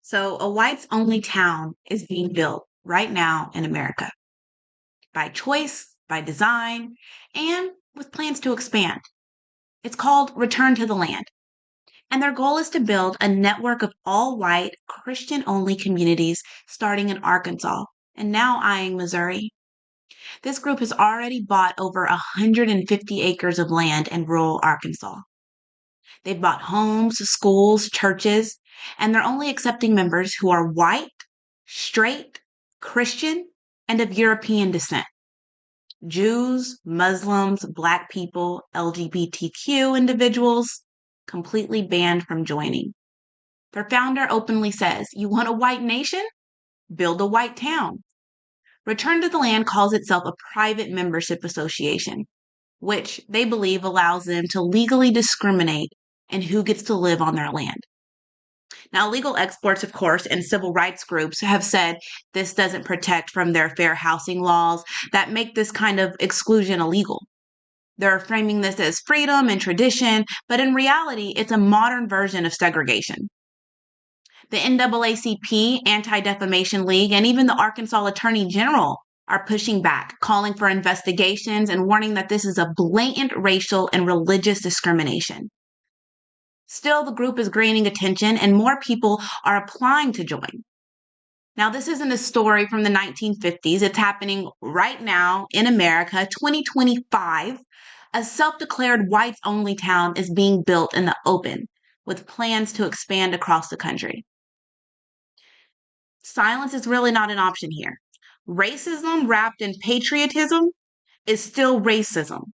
So, a whites only town is being built right now in America by choice, by design, and with plans to expand. It's called Return to the Land. And their goal is to build a network of all white, Christian only communities starting in Arkansas and now eyeing Missouri. This group has already bought over 150 acres of land in rural Arkansas. They've bought homes, schools, churches, and they're only accepting members who are white, straight, Christian, and of European descent. Jews, Muslims, Black people, LGBTQ individuals, completely banned from joining. Their founder openly says, "You want a white nation? Build a white town." Return to the Land calls itself a private membership association, which they believe allows them to legally discriminate in who gets to live on their land. Now, legal experts, of course, and civil rights groups have said this doesn't protect from their fair housing laws that make this kind of exclusion illegal. They're framing this as freedom and tradition, but in reality, it's a modern version of segregation. The NAACP, Anti-Defamation League, and even the Arkansas Attorney General are pushing back, calling for investigations and warning that this is a blatant racial and religious discrimination. Still, the group is gaining attention and more people are applying to join. Now, this isn't a story from the 1950s. It's happening right now in America, 2025. A self-declared whites-only town is being built in the open with plans to expand across the country. Silence is really not an option here. Racism wrapped in patriotism is still racism.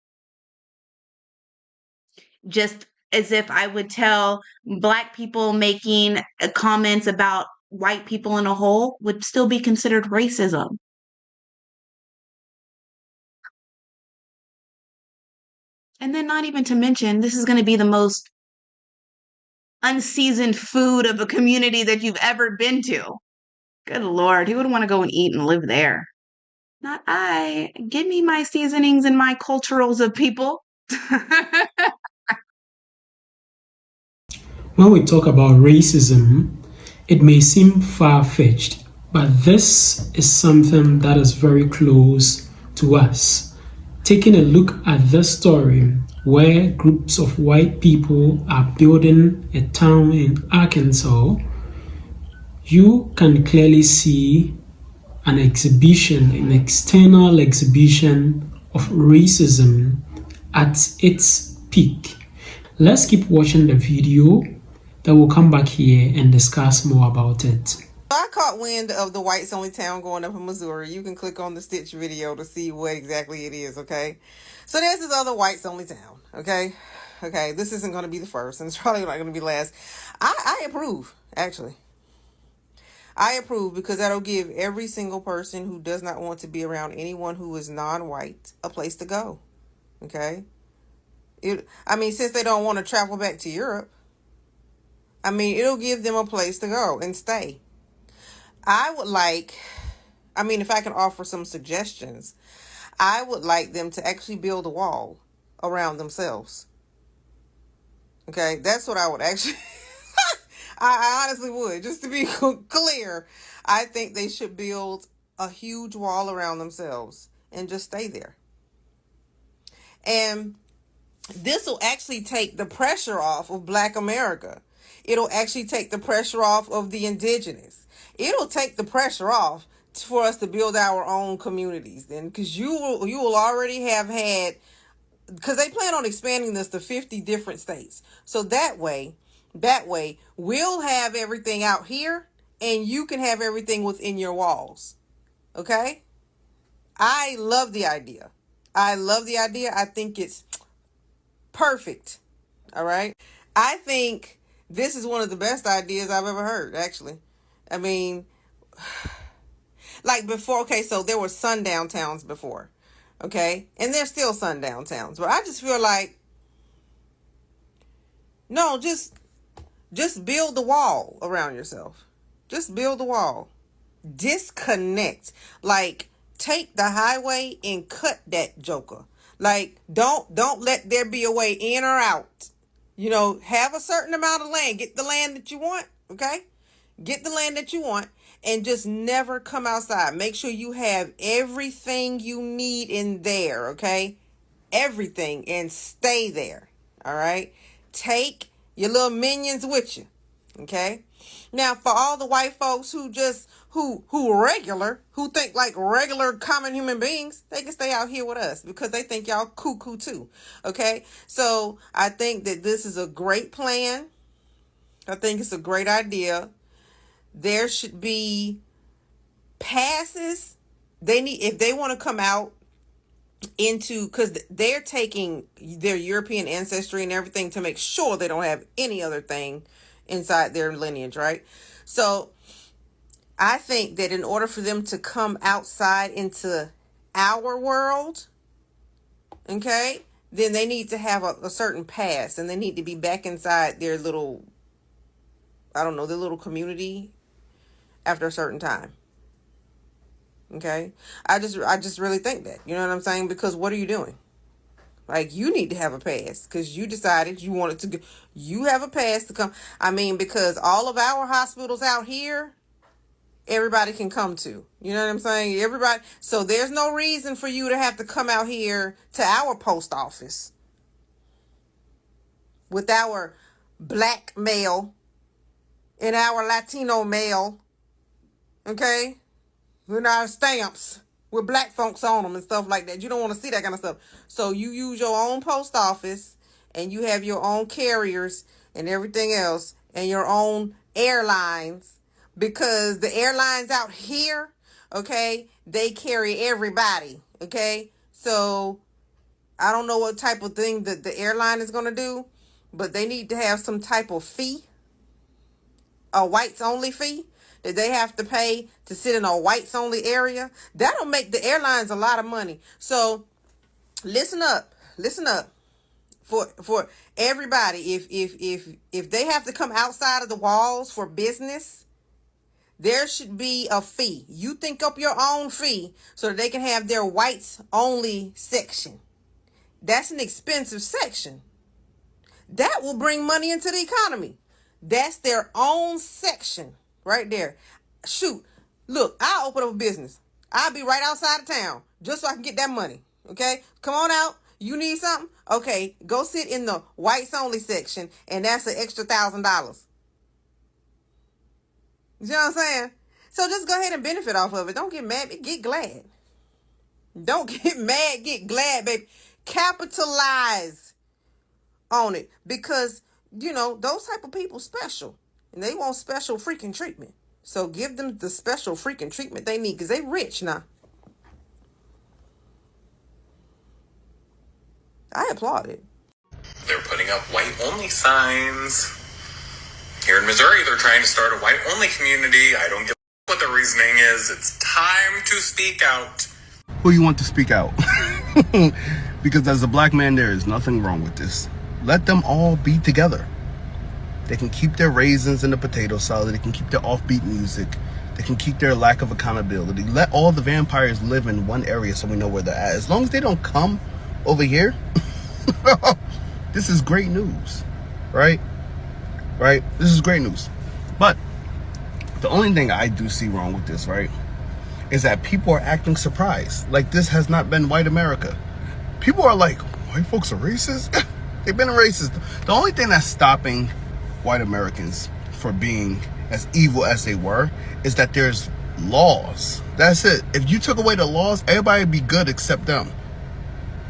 Just as if I would tell Black people making comments about white people in a whole would still be considered racism. And then, not even to mention, this is going to be the most unseasoned food of a community that you've ever been to. Good Lord, who would want to go and eat and live there? Not I. Give me my seasonings and my culturals of people. When we talk about racism, it may seem far-fetched, but this is something that is very close to us. Taking a look at this story where groups of white people are building a town in Arkansas, you can clearly see an exhibition, an external exhibition of racism at its peak. Let's keep watching the video, then we'll come back here and discuss more about it. I caught wind of the whites only town going up in Missouri. You can click on the Stitch video to see what exactly it is, okay? So there's this other whites only town, okay? Okay, this isn't going to be the first, and it's probably not going to be last. I approve, actually. I approve because that'll give every single person who does not want to be around anyone who is non-white a place to go, okay? Since they don't want to travel back to Europe, it'll give them a place to go and stay. If I can offer some suggestions, I would like them to actually build a wall around themselves. Okay, that's what I would actually, I honestly would, just to be clear. I think they should build a huge wall around themselves and just stay there. And this will actually take the pressure off of Black America. It'll actually take the pressure off of the indigenous. It'll take the pressure off for us to build our own communities then, because you will already have had, because they plan on expanding this to 50 different states. So that way we'll have everything out here and you can have everything within your walls. Okay? I love the idea. I think it's perfect. All right. I think this is one of the best ideas I've ever heard, actually. Like before, okay, so there were sundown towns before, okay? And there's still sundown towns. But I just feel like, no, just build the wall around yourself. Just build the wall. Disconnect. Like, take the highway and cut that joker. Like, don't let there be a way in or out. Have a certain amount of land. Get the land that you want, okay? Get the land that you want and just never come outside. Make sure you have everything you need in there, okay? Everything, and stay there. All right? Take your little minions with you. Okay? Now, for all the white folks who just who regular, who think like regular common human beings, they can stay out here with us because they think y'all cuckoo too. Okay? So, I think that this is a great plan. I think it's a great idea. There should be passes. They need, if they want to come out into, because they're taking their European ancestry and everything to make sure they don't have any other thing inside their lineage, right? So I think that in order for them to come outside into our world, okay, then they need to have a certain pass, and they need to be back inside their little, I don't know, their little community after a certain time. Okay, I just really think that, you know what I'm saying? Because what are you doing? Like, you need to have a pass because you decided you wanted to go. You have a pass to come. I mean, because all of our hospitals out here, everybody can come to. You know what I'm saying? Everybody. So there's no reason for you to have to come out here to our post office with our black mail and our Latino mail. Okay? With our stamps with black folks on them and stuff like that. You don't want to see that kind of stuff. So you use your own post office, and you have your own carriers and everything else, and your own airlines, because the airlines out here, okay, they carry everybody. Okay, so I don't know what type of thing that the airline is going to do, but they need to have some type of fee, a whites only fee that they have to pay to sit in a whites only area. That'll make the airlines a lot of money. So listen up for everybody. If they have to come outside of the walls for business, there should be a fee. You think up your own fee so that they can have their whites only section. That's an expensive section. That will bring money into the economy. That's their own section right there. Shoot, look, I'll open up a business. I'll be right outside of town just so I can get that money. Okay, come on out. You need something? Okay, go sit in the whites only section, and that's an extra $1,000. You know what I'm saying? So just go ahead and benefit off of it. Don't get mad, get glad. Don't get mad, get glad, baby. Capitalize on it, because you know those type of people special, and they want special freaking treatment. So give them the special freaking treatment they need, because they rich now. I applaud it. They're putting up white-only signs. Here in Missouri, they're trying to start a white-only community. I don't get what the reasoning is. It's time to speak out. Who you want to speak out? Because as a black man, there is nothing wrong with this. Let them all be together. They can keep their raisins in the potato salad. They can keep their offbeat music. They can keep their lack of accountability. Let all the vampires live in one area so we know where they're at. As long as they don't come over here, this is great news, right? Right? This is great news. But the only thing I do see wrong with this, right, is that people are acting surprised. Like this has not been white America. People are like, white folks are racist? They've been racist. The only thing that's stopping white Americans for being as evil as they were is that there's laws. That's it. If you took away the laws, everybody would be good except them.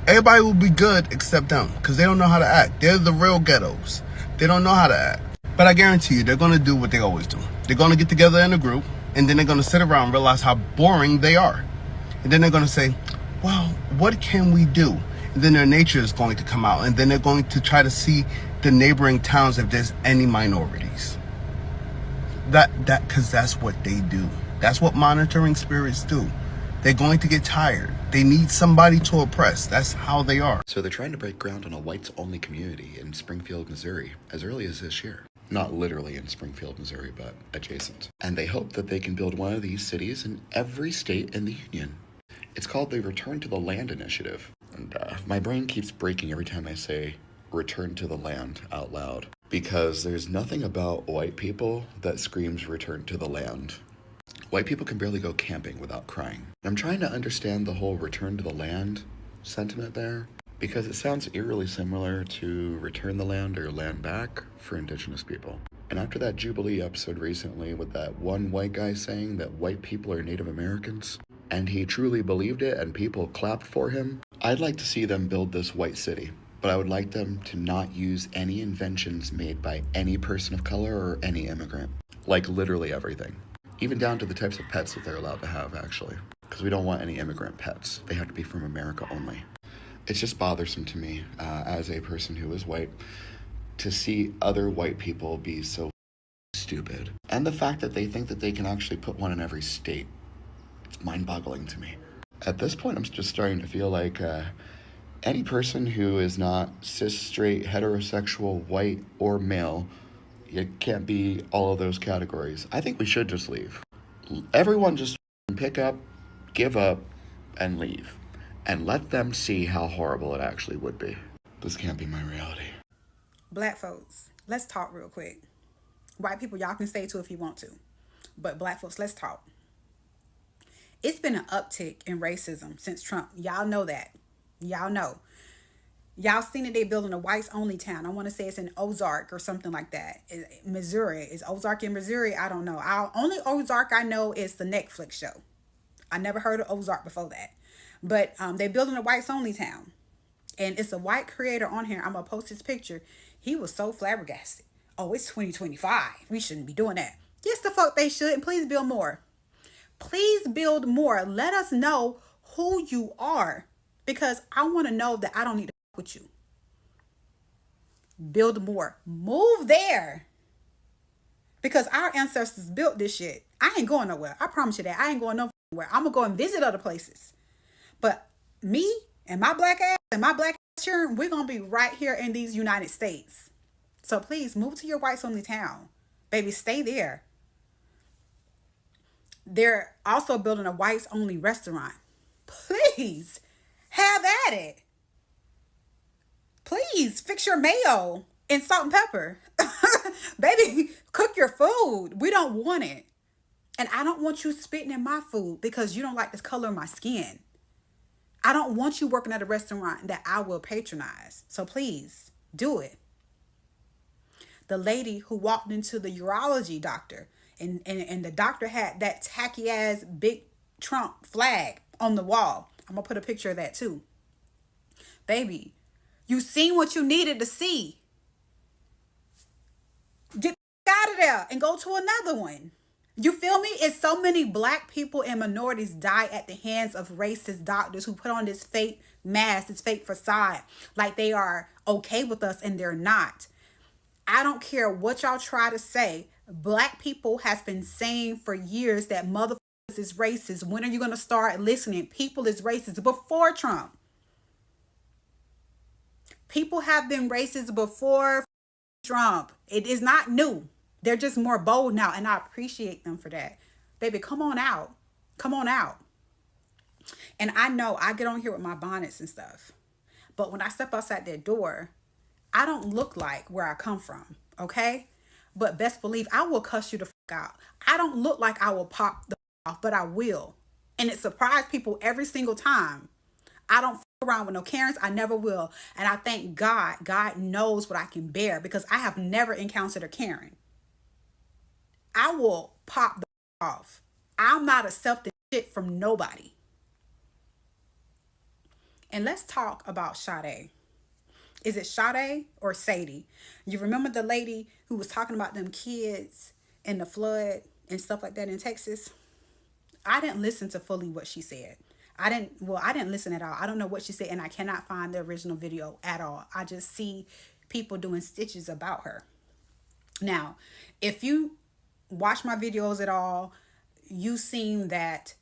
Everybody will be good except them, because they don't know how to act. They're the real ghettos. They don't know how to act. But I guarantee you, they're going to do what they always do. They're going to get together in a group, and then they're going to sit around and realize how boring they are. And then they're going to say, well, what can we do? And then their nature is going to come out, and then they're going to try to see the neighboring towns if there's any minorities. Because that's what they do. That's what monitoring spirits do. They're going to get tired. They need somebody to oppress. That's how they are. So they're trying to break ground on a whites-only community in Springfield, Missouri, as early as this year. Not literally in Springfield, Missouri, but adjacent. And they hope that they can build one of these cities in every state in the union. It's called the Return to the Land Initiative. And my brain keeps breaking every time I say return to the land out loud. because there's nothing about white people that screams return to the land. White people can barely go camping without crying. I'm trying to understand the whole return to the land sentiment there, because it sounds eerily similar to return the land or land back for indigenous people. And after that Jubilee episode recently with that one white guy saying that white people are Native Americans, and he truly believed it and people clapped for him, I'd like to see them build this white city. But I would like them to not use any inventions made by any person of color or any immigrant. Like literally everything. Even down to the types of pets that they're allowed to have, actually. Because we don't want any immigrant pets. They have to be from America only. It's just bothersome to me, as a person who is white, to see other white people be so stupid. And the fact that they think that they can actually put one in every state. It's mind-boggling to me. At this point, I'm just starting to feel like any person who is not cis, straight, heterosexual, white, or male, it can't be all of those categories. I think we should just leave. Everyone just pick up, give up, and leave. And let them see how horrible it actually would be. This can't be my reality. Black folks, let's talk real quick. White people, y'all can stay too if you want to. But black folks, let's talk. It's been an uptick in racism since Trump. Y'all know that. Y'all know. Y'all seen that they building a whites only town. I want to say it's in Ozark or something like that. Missouri. Is Ozark in Missouri? I don't know. Only Ozark I know is the Netflix show. I never heard of Ozark before that. But they building a whites only town. And it's a white creator on here. I'm going to post his picture. He was so flabbergasted. Oh, it's 2025. We shouldn't be doing that. Yes, the fuck they should. And please build more. Please build more. Let us know who you are. Because I want to know that I don't need to fuck with you. Build more. Move there. Because our ancestors built this shit. I ain't going nowhere. I promise you that. I ain't going nowhere. I'm going to go and visit other places. But me and my black ass and my black ass children, we're going to be right here in these United States. So please move to your whites only town. Baby, stay there. They're also building a whites only restaurant. Please. Have at it. Please fix your mayo and salt and pepper. Baby, cook your food. We don't want it. And I don't want you spitting in my food because you don't like the color of my skin. I don't want you working at a restaurant that I will patronize. So please do it. The lady who walked into the urology doctor and the doctor had that tacky ass big Trump flag on the wall. I'm going to put a picture of that too. Baby, you seen what you needed to see. Get out of there and go to another one. You feel me? It's so many black people and minorities die at the hands of racist doctors who put on this fake mask, this fake facade, like they are okay with us and they're not. I don't care what y'all try to say. Black people has been saying for years that motherfuckers is racist. When are you going to start listening? People is racist before Trump. People have been racist before Trump. It is not new. They're just more bold now, and I appreciate them for that. Baby, come on out. Come on out. And I know I get on here with my bonnets and stuff. But when I step outside that door, I don't look like where I come from, okay? But best believe I will cuss you the fuck out. I don't look like I will pop the off, but I will. And it surprised people every single time. I don't fuck around with no Karens. I never will. And I thank God. God knows what I can bear because I have never encountered a Karen. I will pop the off. I'm not accepting shit from nobody. And let's talk about Sade. Is it Sade or Sadie? You remember the lady who was talking about them kids and the flood and stuff like that in Texas? I didn't listen to fully what she said. I didn't listen at all. I don't know what she said, and I cannot find the original video at all. I just see people doing stitches about her. Now, if you watch my videos at all, you've seen that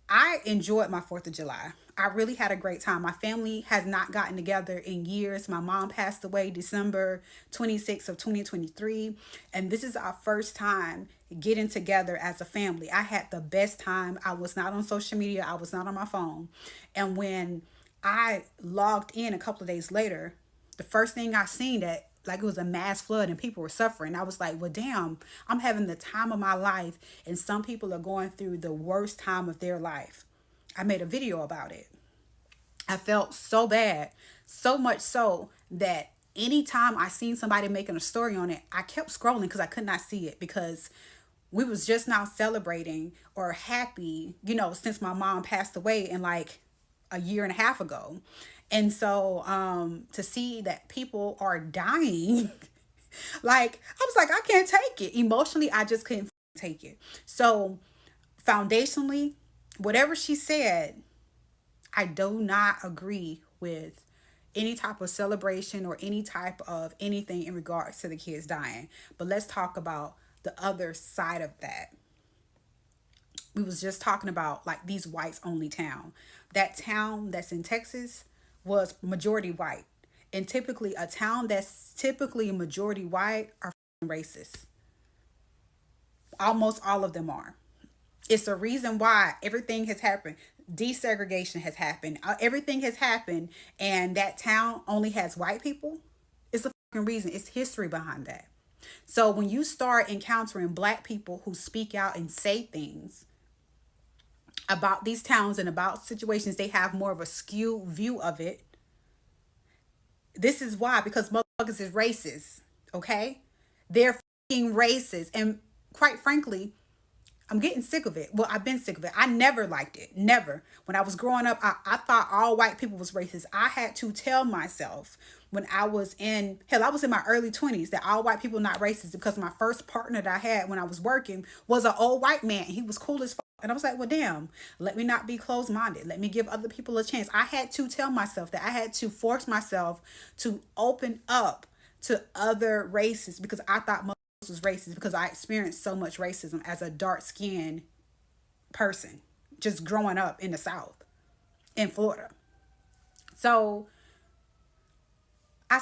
I enjoyed my 4th of July. I really had a great time. My family has not gotten together in years. My mom passed away December 26th of 2023. And this is our first time getting together as a family. I had the best time. I was not on social media. I was not on my phone. And when I logged in a couple of days later, the first thing I seen that like it was a mass flood and people were suffering. I was like, well, damn, I'm having the time of my life, and some people are going through the worst time of their life. I made a video about it. I felt so bad, so much so that anytime I seen somebody making a story on it, I kept scrolling because I could not see it, because we was just now celebrating or happy, you know, since my mom passed away in like a year and a half ago. And so to see that people are dying, like I was like, I can't take it. Emotionally, I just couldn't take it. So foundationally, whatever she said, I do not agree with any type of celebration or any type of anything in regards to the kids dying. But let's talk about the other side of that. We was just talking about like these whites only town. That town that's in Texas was majority white. And typically a town that's typically majority white are racist. Almost all of them are. It's the reason why everything has happened. Desegregation has happened. Everything has happened, and that town only has white people. It's a fucking reason. It's history behind that. So when you start encountering black people who speak out and say things about these towns and about situations, they have more of a skewed view of it. This is why, because motherfuckers is racist, okay? They're fucking racist. And quite frankly, I'm getting sick of it. Well, I've been sick of it. I never liked it. Never. When I was growing up, I thought all white people was racist. I had to tell myself when I was in my early 20s that all white people not racist, because my first partner that I had when I was working was an old white man, and he was cool as fuck. And I was like, well, damn, let me not be closed-minded. Let me give other people a chance. I had to tell myself that. I had to force myself to open up to other races, because I thought was racist, because I experienced so much racism as a dark-skinned person just growing up in the South in Florida. So I'm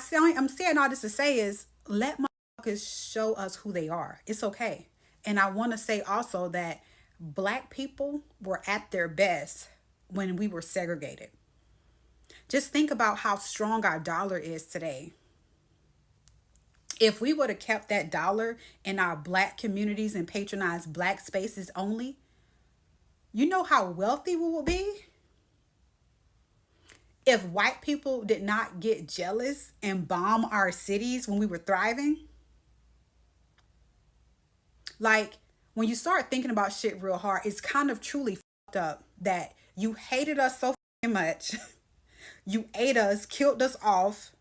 saying all this to say is, let motherfuckers show us who they are. It's okay. And I want to say also that black people were at their best when we were segregated. Just think about how strong our dollar is today. If we would have kept that dollar in our black communities and patronized black spaces only, you know how wealthy we would be? If white people did not get jealous and bomb our cities when we were thriving. Like, when you start thinking about shit real hard, it's kind of truly fucked up that you hated us so much. You ate us, killed us off,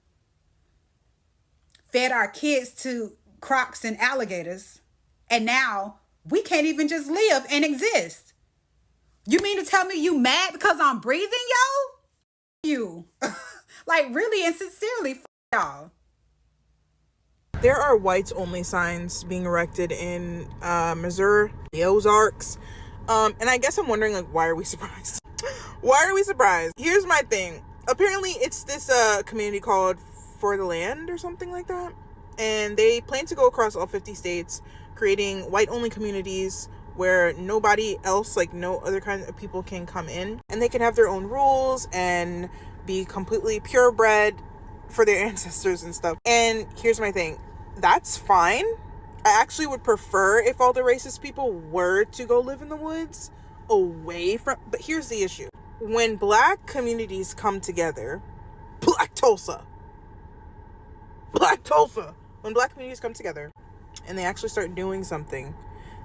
fed our kids to crocs and alligators, and now we can't even just live and exist. You mean to tell me you mad because I'm breathing, yo? You. Like, really and sincerely, y'all. There are whites only signs being erected in Missouri, the Ozarks. And I guess I'm wondering, like, why are we surprised? Why are we surprised? Here's my thing. Apparently it's this community called For the Land or something like that. And they plan to go across all 50 states, creating white only communities where nobody else, like no other kind of people, can come in. And they can have their own rules and be completely purebred for their ancestors and stuff. And here's my thing. That's fine. I actually would prefer if all the racist people were to go live in the woods away from... But here's the issue. When black communities come together... Black Tulsa. When black communities come together and they actually start doing something,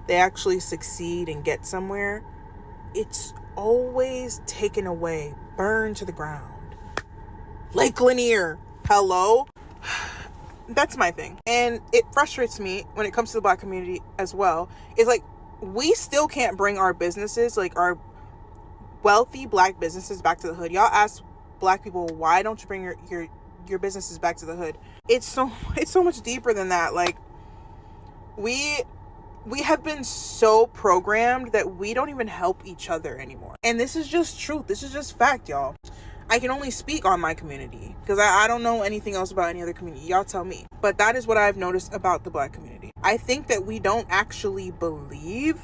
they actually succeed and get somewhere, it's always taken away, burned to the ground. Lake Lanier, hello? That's my thing. And it frustrates me when it comes to the black community as well. It's like, we still can't bring our businesses, like our wealthy black businesses, back to the hood. Y'all ask black people, why don't you bring your businesses back to the hood? It's so much deeper than that. Like, we have been so programmed that we don't even help each other anymore. And this is just truth. This is just fact, y'all. I can only speak on my community because I don't know anything else about any other community. Y'all tell me. But that is what I've noticed about the black community. I think that we don't actually believe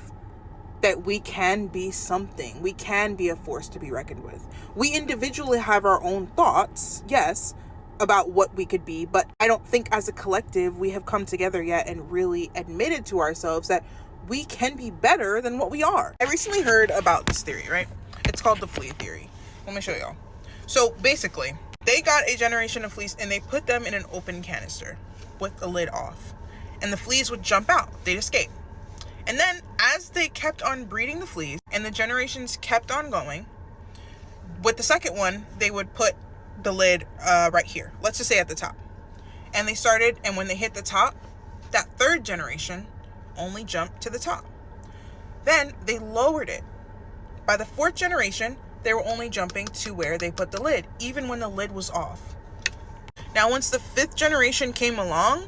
that we can be something. We can be a force to be reckoned with. We individually have our own thoughts, yes, about what we could be, but I don't think as a collective we have come together yet and really admitted to ourselves that we can be better than what we are. I recently heard about this theory, right? It's called the flea theory. Let me show y'all. So basically, they got a generation of fleas and they put them in an open canister with the lid off. And the fleas would jump out. They'd escape. And then as they kept on breeding the fleas and the generations kept on going, with the second one, they would put the lid right here. Let's just say at the top. And they started, and when they hit the top, that third generation only jumped to the top. Then they lowered it. By the fourth generation, they were only jumping to where they put the lid, even when the lid was off. Now, once the fifth generation came along,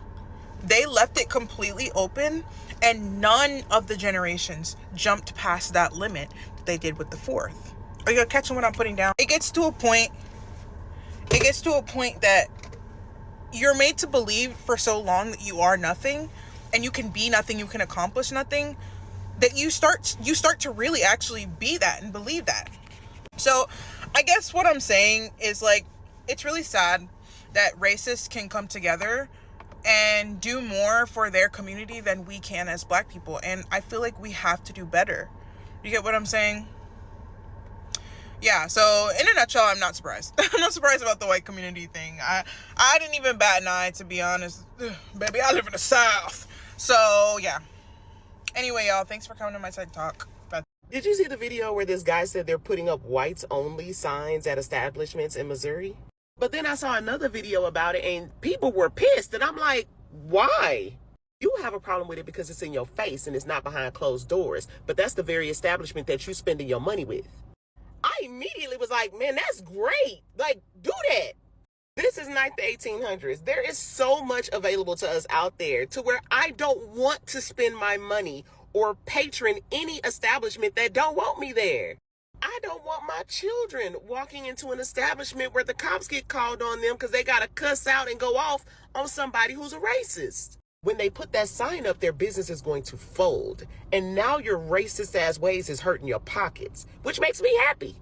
they left it completely open, and none of the generations jumped past that limit that they did with the fourth. Are you catching what I'm putting down? It gets to a point that you're made to believe for so long that you are nothing, and you can be nothing, you can accomplish nothing, that you start to really actually be that and believe that. So I guess what I'm saying is, like, it's really sad that racists can come together and do more for their community than we can as Black people. And I feel like we have to do better. You get what I'm saying? Yeah, so in a nutshell, I'm not surprised. I'm not surprised about the white community thing. I didn't even bat an eye, to be honest. Ugh, baby, I live in the South. So, yeah. Anyway, y'all, thanks for coming to my TED Talk. Bye. Did you see the video where this guy said they're putting up whites only signs at establishments in Missouri? But then I saw another video about it and people were pissed. And I'm like, why? You have a problem with it because it's in your face and it's not behind closed doors. But that's the very establishment that you're spending your money with. I immediately was like, man, that's great. Like, do that. This is not the 1800s. There is so much available to us out there to where I don't want to spend my money or patron any establishment that don't want me there. I don't want my children walking into an establishment where the cops get called on them because they got to cuss out and go off on somebody who's a racist. When they put that sign up, their business is going to fold. And now your racist ass ways is hurting your pockets, which makes me happy.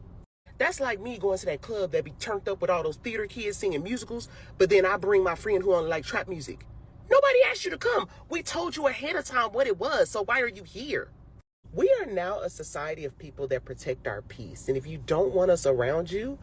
That's like me going to that club that be turned up with all those theater kids singing musicals, but then I bring my friend who only like trap music. Nobody asked you to come. We told you ahead of time what it was, so why are you here? We are now a society of people that protect our peace. And if you don't want us around you,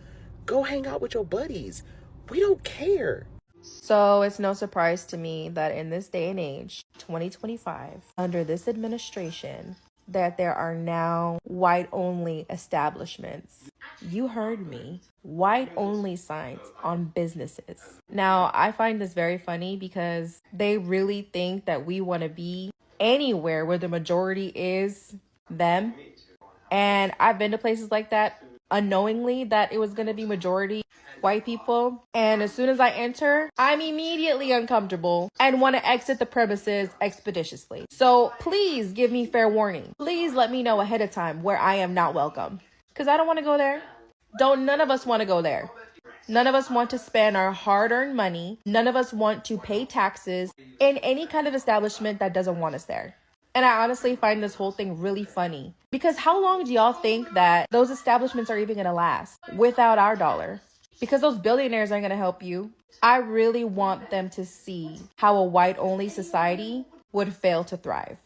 go hang out with your buddies. We don't care. So it's no surprise to me that in this day and age, 2025, under this administration, that there are now white-only establishments. You heard me. White-only signs on businesses. Now, I find this very funny because they really think that we want to be anywhere where the majority is them. And I've been to places like that unknowingly that it was going to be majority white people. And as soon as I enter, I'm immediately uncomfortable and want to exit the premises expeditiously. So please give me fair warning. Please let me know ahead of time where I am not welcome. Because I don't want to go there. None of us want to go there. None of us want to spend our hard-earned money. None of us want to pay taxes in any kind of establishment that doesn't want us there. And I honestly find this whole thing really funny. Because how long do y'all think that those establishments are even going to last without our dollar? Because those billionaires aren't going to help you. I really want them to see how a white-only society would fail to thrive.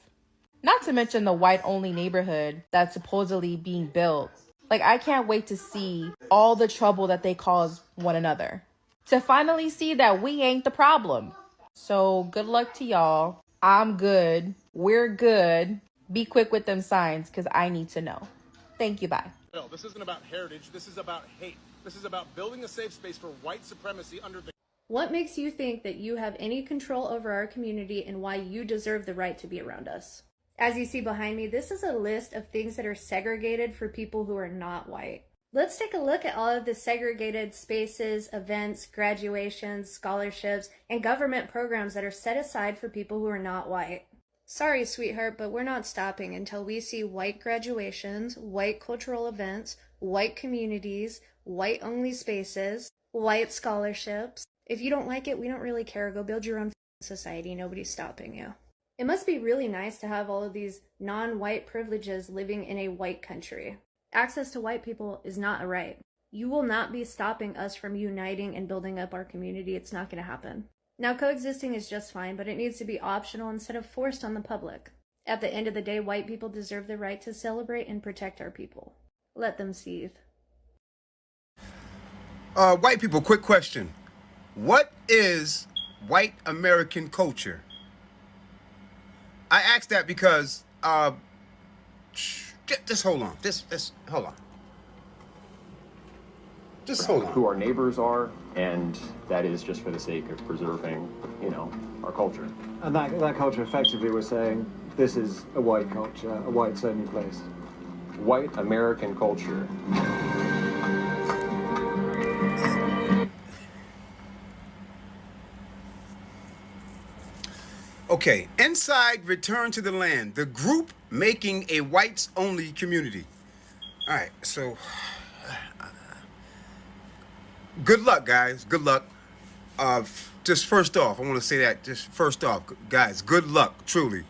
Not to mention the white-only neighborhood that's supposedly being built. Like, I can't wait to see all the trouble that they cause one another. To finally see that we ain't the problem. So good luck to y'all. I'm good. We're good. Be quick with them signs because I need to know. Thank you. Bye. No, this isn't about heritage. This is about hate. This is about building a safe space for white supremacy under the... What makes you think that you have any control over our community and why you deserve the right to be around us? As you see behind me, this is a list of things that are segregated for people who are not white. Let's take a look at all of the segregated spaces, events, graduations, scholarships, and government programs that are set aside for people who are not white. Sorry, sweetheart, but we're not stopping until we see white graduations, white cultural events, white communities, white-only spaces, white scholarships. If you don't like it, we don't really care. Go build your own society. Nobody's stopping you. It must be really nice to have all of these non-white privileges living in a white country. Access to white people is not a right. You will not be stopping us from uniting and building up our community. It's not going to happen. Now, coexisting is just fine, but it needs to be optional instead of forced on the public. At the end of the day, white people deserve the right to celebrate and protect our people. Let them seethe. White people, quick question. What is white American culture? I ask that because, just hold on. Hold on. Just hold on. Who our neighbors are, and that is just for the sake of preserving, our culture. And that culture, effectively, we're saying, this is a white culture, a whites only place. White American culture. Okay, inside Return to the Land, the group making a whites-only community. All right, so good luck, guys. Good luck. Just first off, I want to say that. Just first off, guys, good luck, truly.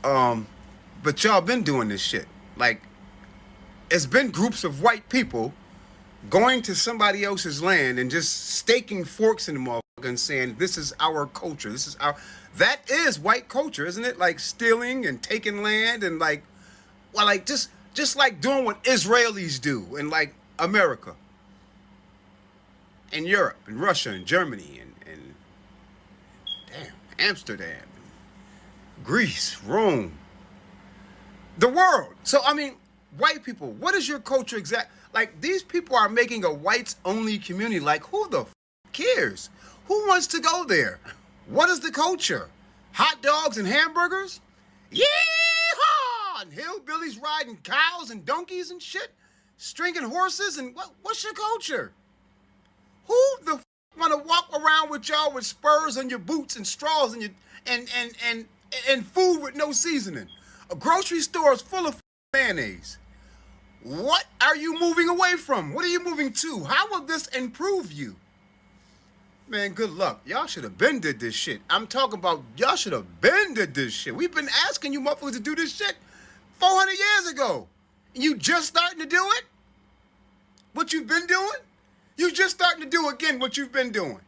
But y'all been doing this shit. Like, it's been groups of white people going to somebody else's land and just staking forks in the motherfucker and saying, this is our culture. That is white culture, isn't it? Like stealing and taking land and just like doing what Israelis do in like America and Europe and Russia and Germany and Amsterdam, Greece, Rome, the world. So, I mean, white people, what is your culture exact? Like, these people are making a whites-only community. Like, who the cares? Who wants to go there? What is the culture? Hot dogs and hamburgers? Yeehaw! And hillbillies riding cows and donkeys and shit? Stringing horses? And what's your culture? Who the want to walk around with y'all with spurs on your boots and straws and and food with no seasoning? A grocery store is full of mayonnaise. What are you moving away from? What are you moving to? How will this improve you? Man, good luck. Y'all should have been did this shit. I'm talking about y'all should have been did this shit. We've been asking you motherfuckers to do this shit 400 years ago. And you just starting to do it? What you've been doing? You just starting to do again what you've been doing.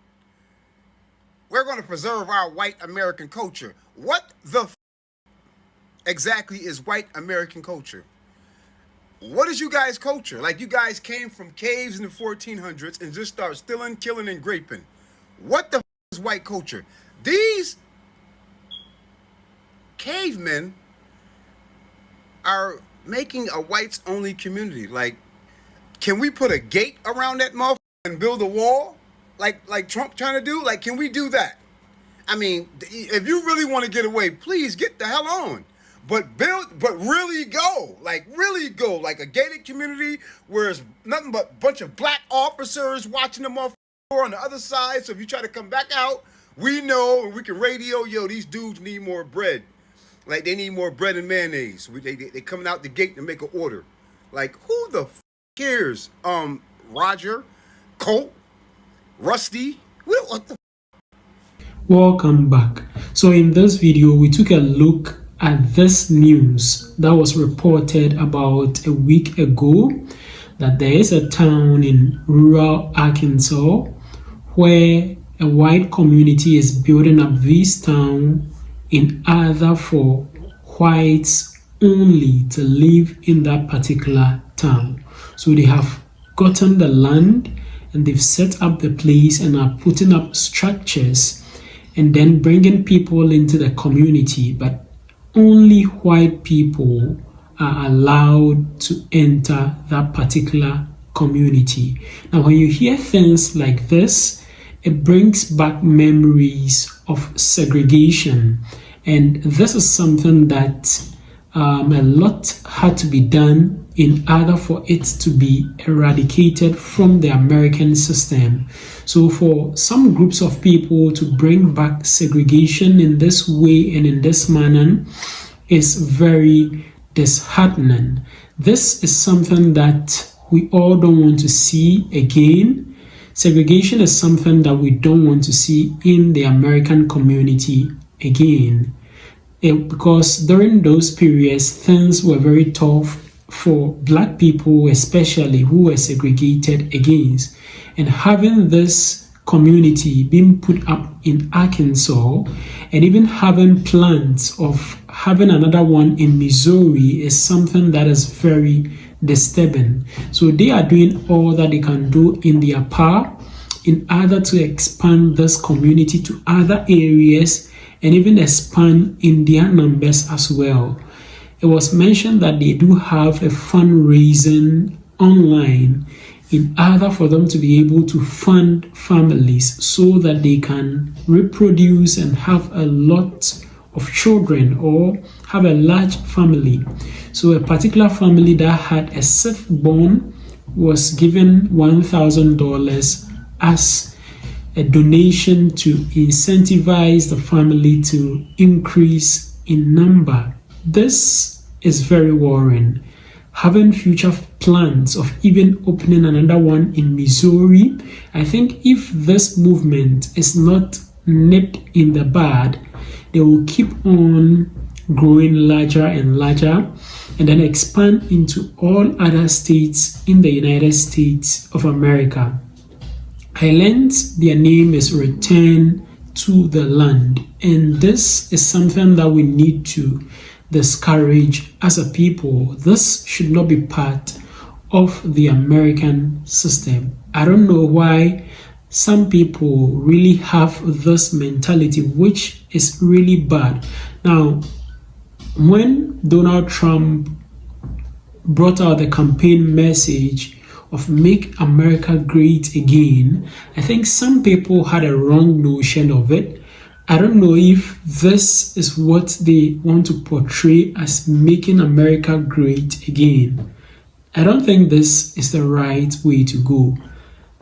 We're going to preserve our white American culture. What the exactly is white American culture? What is you guys' culture? Like, you guys came from caves in the 1400s and just start stealing, killing, and raping. What the is white culture? These cavemen are making a whites-only community. Like, can we put a gate around that motherfucker and build a wall? Like Trump trying to do? Like, can we do that? I mean, if you really want to get away, please get the hell on. But really go, like a gated community where it's nothing but a bunch of black officers watching the motherfucker on the other side. So if you try to come back out, we know and we can radio, yo, these dudes need more bread. Like, they need more bread and mayonnaise. They coming out the gate to make an order. Like, who the cares? Roger, Colt, Rusty, what the Welcome back. So in this video, we took a look at this news that was reported about a week ago, that there is a town in rural Arkansas where a white community is building up this town in order for whites only to live in that particular town. So they have gotten the land and they've set up the place and are putting up structures and then bringing people into the community, but only white people are allowed to enter that particular community. Now, when you hear things like this, it brings back memories of segregation. And this is something that a lot had to be done in order for it to be eradicated from the American system. So for some groups of people to bring back segregation in this way and in this manner is very disheartening. This is something that we all don't want to see again. Segregation is something that we don't want to see in the American community again. Because during those periods, things were very tough for black people, especially who were segregated against, and having this community being put up in Arkansas and even having plans of having another one in Missouri is something that is very disturbing. So they are doing all that they can do in their power in order to expand this community to other areas and even expand in their numbers as well. It was mentioned that they do have a fundraising online in order for them to be able to fund families so that they can reproduce and have a lot of children or have a large family. So a particular family that had a sixth born was given $1,000 as a donation to incentivize the family to increase in number. This is very worrying. Having future plans of even opening another one in Missouri, I think if this movement is not nipped in the bud, they will keep on growing larger and larger and then expand into all other states in the United States of America. I learned their name is Return to the Land, and this is something that we need to discourage as a people. This should not be part of the American system. I don't know why some people really have this mentality, which is really bad. Now, when Donald Trump brought out the campaign message of Make America Great Again, I think some people had a wrong notion of it. I don't know if this is what they want to portray as making America great again. I don't think this is the right way to go.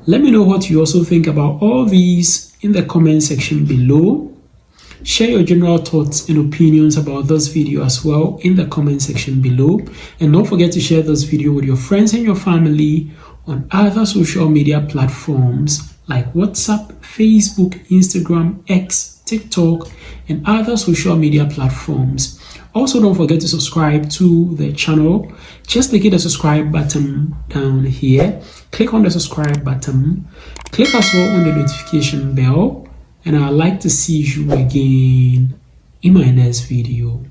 Let me know what you also think about all these in the comment section below. Share your general thoughts and opinions about this video as well in the comment section below. And don't forget to share this video with your friends and your family on other social media platforms like WhatsApp, Facebook, Instagram, X, TikTok, and other social media platforms. Also, don't forget to subscribe to the channel. Just click the subscribe button down here. Click on the subscribe button. Click as well on the notification bell. And I'd like to see you again in my next video.